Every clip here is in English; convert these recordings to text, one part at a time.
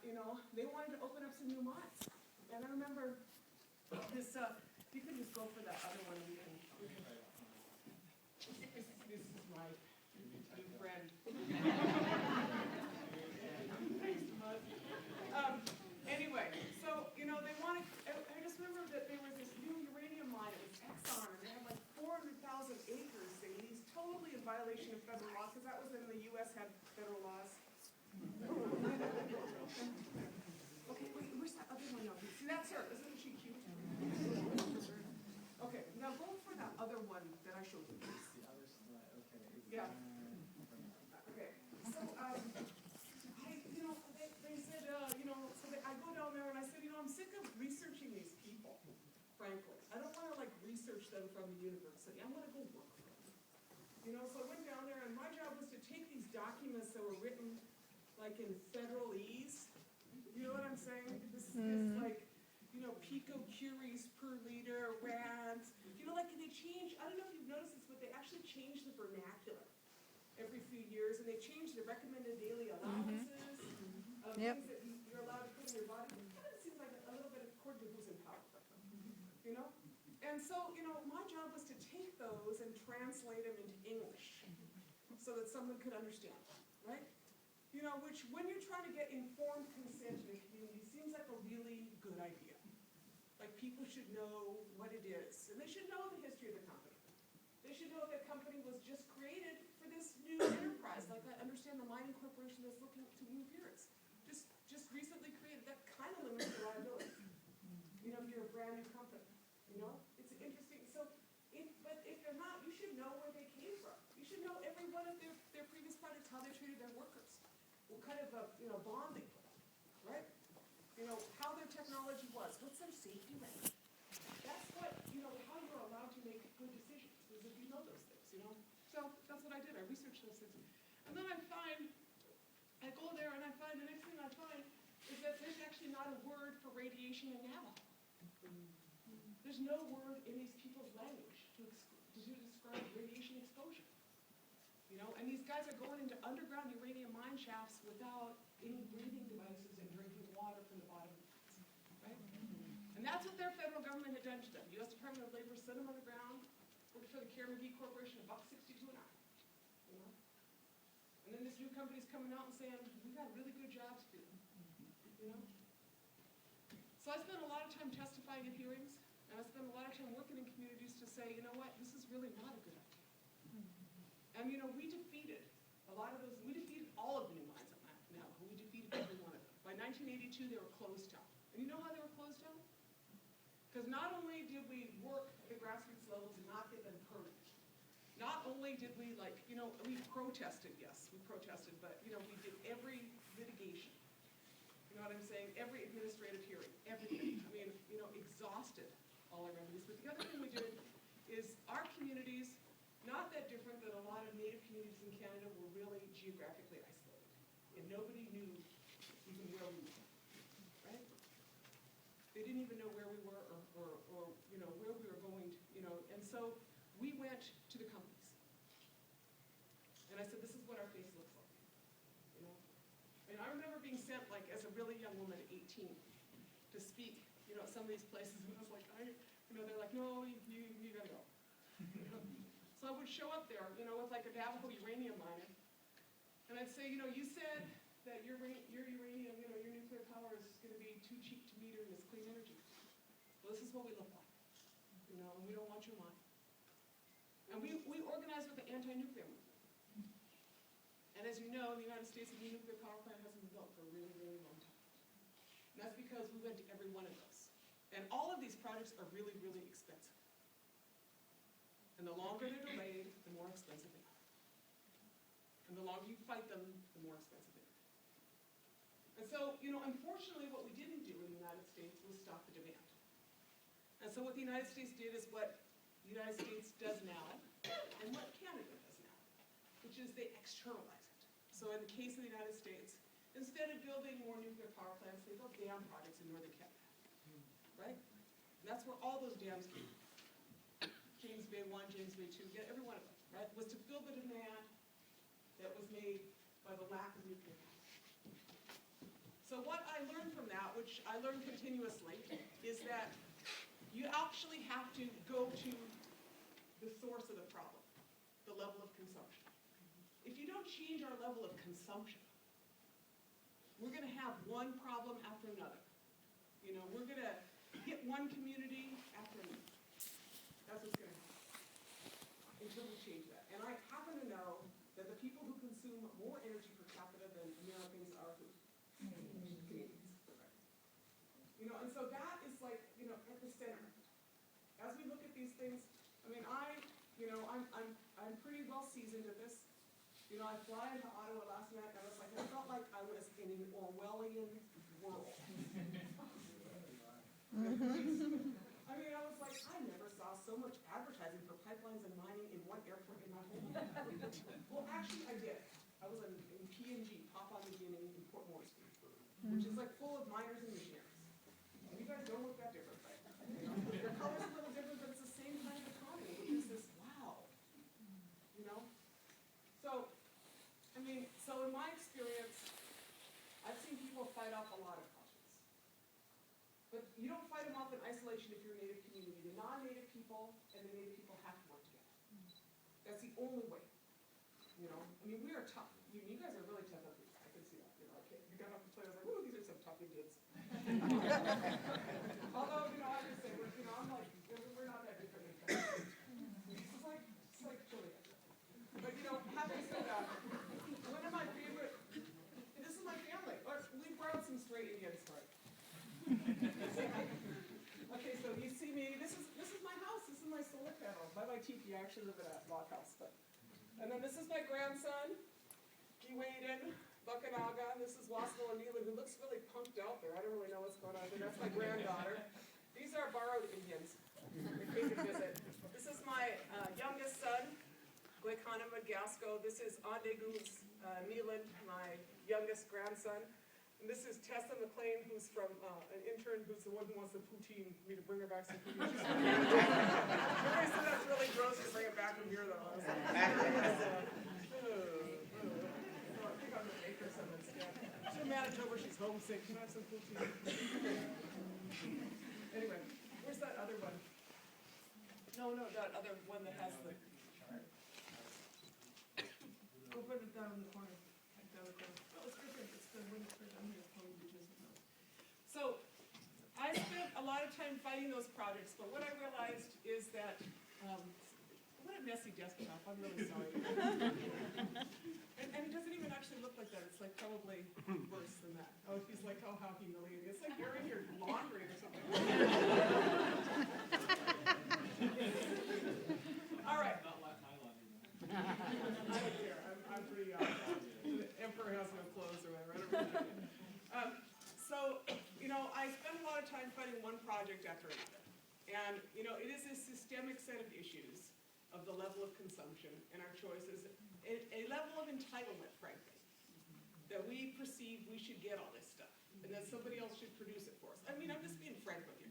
they wanted to open up some new mines. And I remember this, you can just go for that other one. This is my new friend. Anyway, so, they wanted, I just remember that there was this new uranium mine, it was Exxon, and they had like 400,000 acres. They leased totally in violation of federal law, because that was when the U.S. had federal laws. Okay, wait, where's that other one now? See, that's her. Isn't she cute? Okay, now go for that other one that I showed you. The other slide, okay. Yeah. Okay, so, they said, I go down there and I said, I'm sick of researching these people, frankly. I don't want to, research them from the university. I want to go work for them. So I went down there and my job was to take these documents that were written, in federalese. You know what I'm saying? This picocuries per liter, rads. They change, I don't know if you've noticed this, but they actually change the vernacular every few years, and they change the recommended daily allowances of things that you're allowed to put in your body. It kind of seems like a little bit according to who's in power, And so, my job was to take those and translate them into English so that someone could understand them, right? Which when you're trying to get informed consent in a community seems like a really good idea. People should know what it is, and they should know the history of the company. They should know that company was just created for this new enterprise. I understand the mining corporation that's looking to move here. It's just recently created. That kind of limits the liability. If you're a brand new company, it's interesting. So, but if you're not, you should know where they came from. You should know every one of their previous projects, how they treated their workers, what kind of bond they put up, right? How their technology was, what's their safety record. That's what, how you're allowed to make good decisions, is if you know those things, So that's what I did, I researched those things. And then I go there and I find, the next thing I find is that there's actually not a word for radiation in Navajo. There's no word in these people's language to describe radiation exposure. And these guys are going into underground uranium mine shafts without any breathing devices and drinking water from the bottom of the mines, right? And that's what their federal government had done to them. The U.S. Department of Labor set them on the ground, worked for the Kerr-McGee Corporation, $1.62 an hour. And then this new company's coming out and saying, we got really good jobs for you. So I spent a lot of time testifying at hearings, and I spent a lot of time working in communities to say, this is really not a good idea. And we defeated a lot of those, we defeated all of the new mines on Navajo. We defeated every one of them. By 1982, they were closed down. And you know how they were closed down? Because not only did we work at the grassroots level to not get them permitted, not only did we we protested, yes, we protested, but we did every litigation. You know what I'm saying? Every administrative hearing, everything. Exhausted all our remedies. But the other thing we did is our communities, not that different than a lot of Native communities in Canada, were really geographically isolated. And nobody knew even where we were, right? They didn't even know where we were or where we were going to, And so we went to the companies. And I said, this is what our face looks like, And I remember being sent, as a really young woman at 18, to speak, at some of these places, and I was like, they're like, no, you gotta go. So I would show up there, with a Navajo uranium miner, and I'd say, you said that your uranium, your nuclear power is going to be too cheap to meter in this clean energy. Well, this is what we look like, and we don't want your money. And we organized with the anti-nuclear movement. And as you know, in the United States, a new nuclear power plant hasn't been built for a really, really long time. And that's because we went to every one of those. And all of these projects are really, really expensive. And the longer they're delayed, the more expensive they are. And the longer you fight them, the more expensive they are. And so, unfortunately, what we didn't do in the United States was stop the demand. And so what the United States did is what the United States does now, and what Canada does now, which is they externalize it. So in the case of the United States, instead of building more nuclear power plants, they built dam projects in northern Canada, right? And that's where all those dams came from. James Bay 1, James Bay 2, every one of them, right, was to fill the demand that was made by the lack of nuclear power. So what I learned from that, which I learned continuously, is that you actually have to go to the source of the problem, the level of consumption. If you don't change our level of consumption, we're going to have one problem after another. You know, we're going to hit one community after another. That's what's going to happen until we change that. And I happen to know that the people who consume more energy per capita than Americans are who? Canadians. You know, and so that is like, you know, at the center. As we look at these things, I mean, I'm pretty well seasoned at this. You know, I fly into Ottawa last night, and I was like, I felt like I was in an Orwellian world. I mean, I was like, I never saw so much advertising for pipelines and mining in one airport in my whole life. Well, actually, I did. I was in PNG, Papua New Guinea, in Port Moresby, which is like full of miners and missionaries. You guys don't look that different, right? You know, your color's a little different, but it's the same kind of economy, which is this, wow. You know? So, I mean, so in my experience, I've seen people fight off a lot of projects. But you don't fight them off in isolation if you're a native community. The non-native people and the native people have to work together. That's the only way. You know? I mean, we are tough. You guys are really tough up here. I can see that. You know, you got off the plane, I was like, ooh, these are some tough Indians. Although, you know, I just say, you know, I'm like, we're not that different. It's like Chile. But, you know, having said that, one of my favorite, and this is my family. We brought some stray Indians for it. Okay, so you see me, this is my house, this is my solar panel. By my teepee, I actually live in a log house. And then this is my grandson, Giwaden, Buckanaga. This is Wasmo O'Neillan, who looks really punked out there. I don't really know what's going on there. That's my granddaughter. These are borrowed Indians. They came to visit. This is my youngest son, Gwekana Magasco. This is Andegus Neelan, my youngest grandson. And this is Tessa McLean, who's from an intern who's the one who wants the poutine, me to bring her back some poutine. Everybody said that's really gross to bring it back from here, though. I was like, so I think I'm going to make her some instead. She's in Manitoba, she's homesick. Can I have some poutine? Anyway, where's that other one? No, that other one that has the... Go put it down in the corner. Oh, it's different. It's the one that's I'm here for So, I spent a lot of time fighting those projects, but what I realized is that, what a messy desktop. I'm really sorry. and it doesn't even actually look like that. It's like probably worse than that. Oh, he's like, oh, how humiliating. It's like you're in your laundry or something. All right. Not like my laundry. I don't care. I'm pretty the emperor has no clothes or whatever. I don't really care. So, you know, I spent a lot of time fighting one project after another. And, you know, it is a systemic set of issues of the level of consumption and our choices, a level of entitlement, frankly, that we perceive we should get all this stuff and that somebody else should produce it for us. I mean, I'm just being frank with you.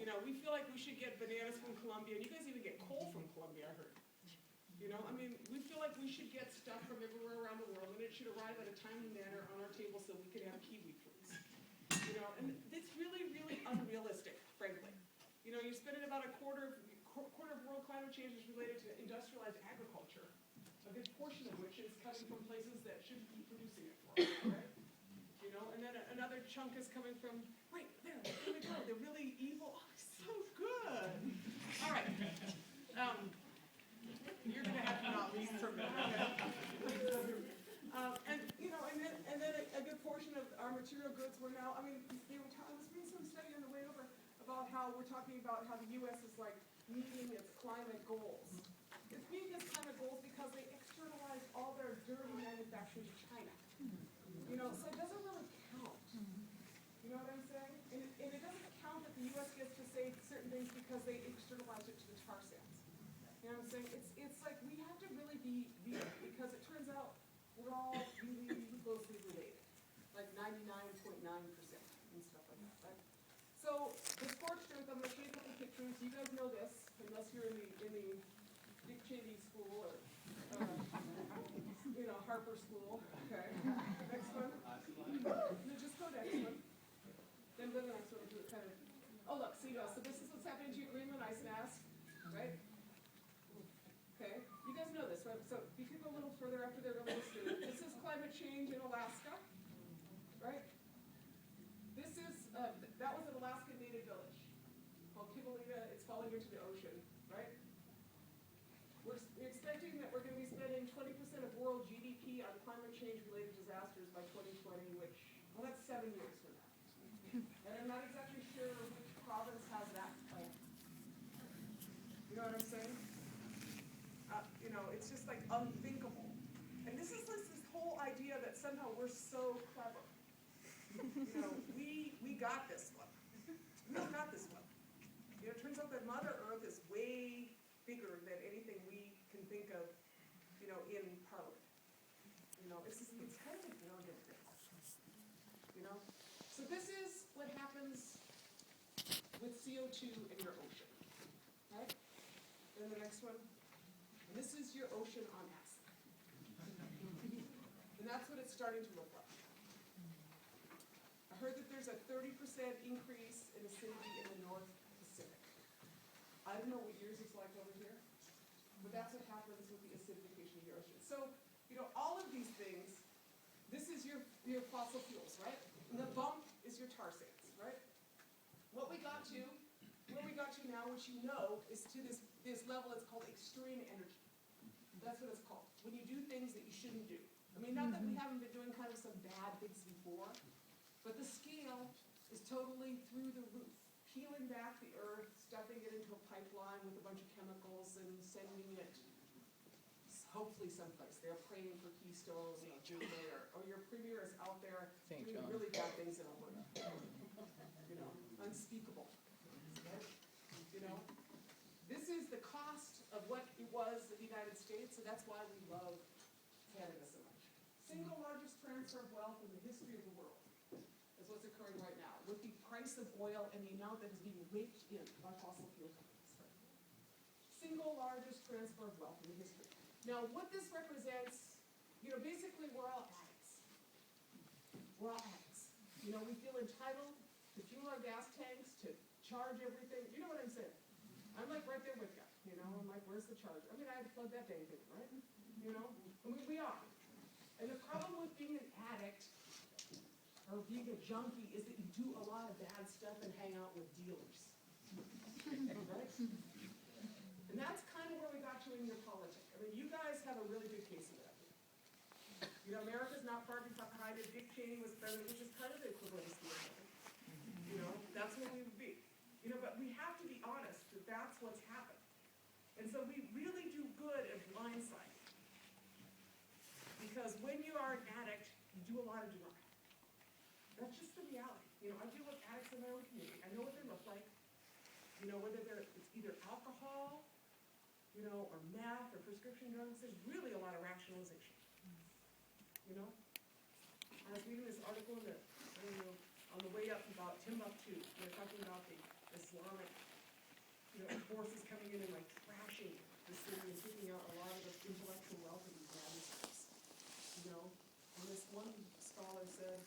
You know, we feel like we should get bananas from Colombia, and you guys even get coal from Colombia, I heard. You know, I mean, we feel like we should get stuff from everywhere around the world, and it should arrive at a timely manner on our table so we can have kiwi fruits. You know, and it's really, really unrealistic, frankly. You know, you're spending about a quarter of world climate change is related to industrialized agriculture, a big portion of which is coming from places that shouldn't be producing it for us, right? You know, and then another chunk is coming from, right, there we go, the really evil, oh, so good. All right. You're going to have to not leave from that. And, you know, and then a good portion of our material goods were now, I mean, I was reading some study on the way over about how we're talking about how the U.S. is like meeting its climate goals. It's meeting its climate goals because they externalized all their dirty manufacturing to China. You know, so it doesn't really count. You know what I'm saying? And it doesn't count that the U.S. gets to say certain things because they externalized it to the tar sands. You know what I'm saying? It's like we have to really be because it turns out we're all really, really closely related, like 99.9% and stuff like that, right? So the scorched earth, I'm going to show you a couple pictures. You guys know this, unless you're in the Dick Cheney school or you know, Harper school. Okay. Next one. No, just go next. they're going to do. This is climate change in Alaska, right? This is, that was an Alaskan native village called Kivalina. It's falling into the ocean, right? We're expecting that we're going to be spending 20% of world GDP on climate change-related disasters by 2020, which, well, that's 7 years from now. And I'm not exactly sure which province has that plan. You know what I'm saying? You know, it's just like unthinkable. And this is this whole idea that somehow we're so clever. You know, we got this one. We don't got this one. You know, it turns out that Mother Earth is way bigger than anything we can think of, you know, in Parliament. You know, it's kind of a brilliant thing. You know? So this is what happens with CO2 in your ocean. Right? Then the next one. And this is your ocean on acid. And that's what it's starting to look like. I heard that there's a 30% increase in acidity in the North Pacific. I don't know what yours is like over here, but that's what happens with the acidification of your ocean. So, you know, all of these things, this is your fossil fuels, right? And the bump is your tar sands, right? What we got to, where we got to now, which you know, is to this level, it's called extreme energy. That's what it's called. When you do things that you shouldn't do. I mean, not that we haven't been doing kind of some bad things before, but the scale is totally through the roof. Peeling back the earth, stuffing it into a pipeline with a bunch of chemicals and sending it hopefully someplace. They're praying for Keystone or your premier is out there doing really bad things in Alberta. You know, unspeakable. Right? You know, this is the cost of what it was in the United States, and that's why we love Canada so much. Single largest transfer of wealth in the history of the world is what's occurring right now, with the price of oil and the amount that is being raked in by fossil fuel companies. Single largest transfer of wealth in the history. Now, what this represents, you know, basically we're all addicts. We're all addicts. You know, we feel entitled to fuel our gas tanks, to charge everything. You know what I'm saying? I'm like right there with you. You know, I'm like, where's the charger? I mean, I had to plug that dang thing, right? You know, I mean, we are. And the problem with being an addict or being a junkie is that you do a lot of bad stuff and hang out with dealers. Right? And that's kind of where we got you in your politics. I mean, you guys have a really good case of that. You know, America's not far behind it. Dick Cheney was president, which is kind of the equivalent of stealing. You know, that's what we would be. You know, but we have to be honest that that's what's happened. And so we really do good at blindsiding. Because when you are an addict, you do a lot of denial. That's just the reality. You know, I deal with addicts in my own community. I know what they look like. You know, whether it's either alcohol, you know, or meth or prescription drugs, there's really a lot of rationalization. You know? I was reading this article on the way up about Timbuktu. They're talking about the Islamic, you know, forces coming in and like trashing the city and taking out a lot of the intellectual wealth of these manuscripts. You know? And this one scholar said,